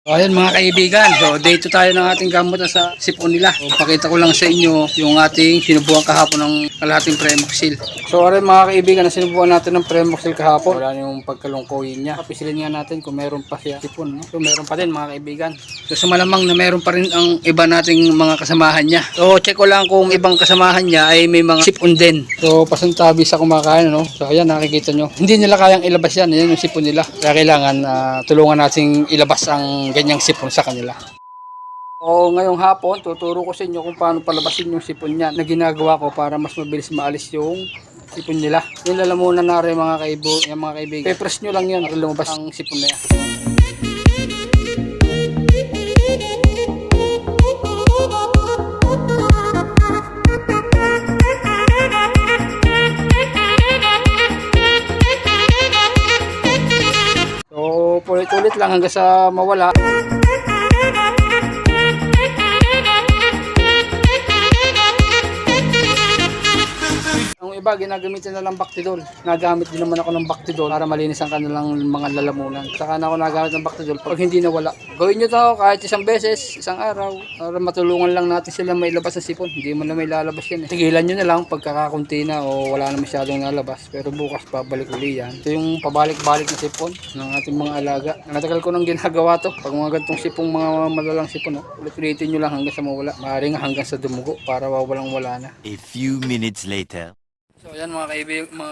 So, ayan mga kaibigan, so day 2 tayo ng ating gamot sa sipon nila. So, pakita ko lang sa inyo yung ating sinubukan kahapon ng kalahating Premoxil. So ayan mga kaibigan, sinubukan natin ng Premoxil kahapon. Wala yung pagkalungkoyin niya. Kapisilin nga natin kung meron pa siya sipon. No? So meron pa din mga kaibigan. So malamang na meron pa rin ang iba nating mga kasamahan niya. So check ko lang kung ibang kasamahan niya ay may mga sipon din. So pasuntabi sa kumakain. No? So ayan nakikita nyo. Hindi nila kayang ilabas yan. Yan yung sipon nila. Kaya kailangan tulungan nating ilabas ang ganyang sipon sa kanila. O ngayong hapon, tuturo ko sa inyo kung paano palabasin yung sipon niya na ginagawa ko para mas mabilis maalis yung sipon nila. Yung lalamunan na rin mga kaibigan. Pe-press nyo lang yan para lumabas ang sipon na yan. So, ulit-ulit lang hanggang sa mawala. Ang iba ginagamitan na lang Bactidol. Nagamit din naman ako ng Bactidol para malinis ang kanilang mga lalamunan. Saka na ako nagamit ng Bactidol pag hindi nawala. Gawin nyo to kahit isang beses, isang araw, para matulungan lang natin sila may labas sa sipon. Hindi mo na may lalabas yan. Tigilan nyo na lang pagkakakunti na o wala na masyadong nalabas. Pero bukas pabalik uli yan. Ito yung pabalik-balik na sipon ng ating mga alaga. Natagal ko nang ginagawa to. Pag mga gantong sipong mga malalang sipon, ulit-ulitin nyo lang hanggang sa mawala. Maaaring hanggang sa dumugo para walang-wala na. A few minutes later. So ayan mga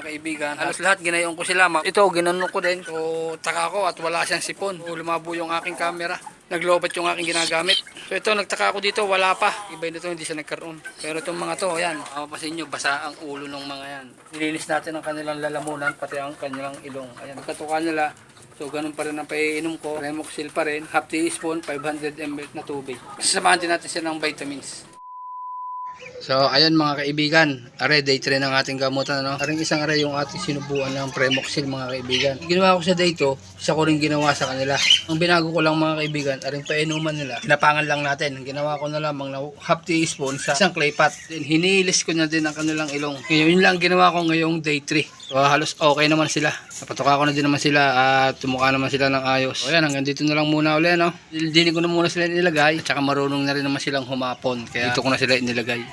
kaibigan, halos lahat ginayon ko sila. Ito ginanon ko din. So taka ko at wala siyang sipon. So, lumabo yung aking camera. Naglobat yung aking ginagamit. So ito nagtaka ako dito, wala pa. Iba nito hindi siya nagkaroon. Pero itong mga to, ayan, mapapasin nyo, basa ang ulo ng mga yan. Nilinis natin ang kanilang lalamunan, pati ang kanilang ilong. Ayan, pagkatukan nila. So ganun pa rin ang paiinom ko. Premoxil pa rin. Half teaspoon, 500 ml na tubig. Sasamahan din natin sila ng vitamins. So ayan mga kaibigan, are day 3 ng ating gamutan, no? Aring isang are yung ating sinubuan ng Premoxil mga kaibigan. Ginawa ko sa day 2, isa ko rin ginawa sa kanila. Ang binago ko lang mga kaibigan, aring painuman nila. Pinapangan lang natin. Ang ginawa ko na lamang na half teaspoon sa isang clay pot. Then hinilis ko na din ang kanilang ilong. Ngayon yun lang ginawa ko ngayong day 3. So halos okay naman sila. Napatuka ko na din naman sila at tumukha naman sila ng ayos. So ayan, hanggang dito na lang muna ulit, no? Dinin ko na muna sila inilagay at saka marunong na rin naman silang humapon. Kaya dito ko na sila inilagay.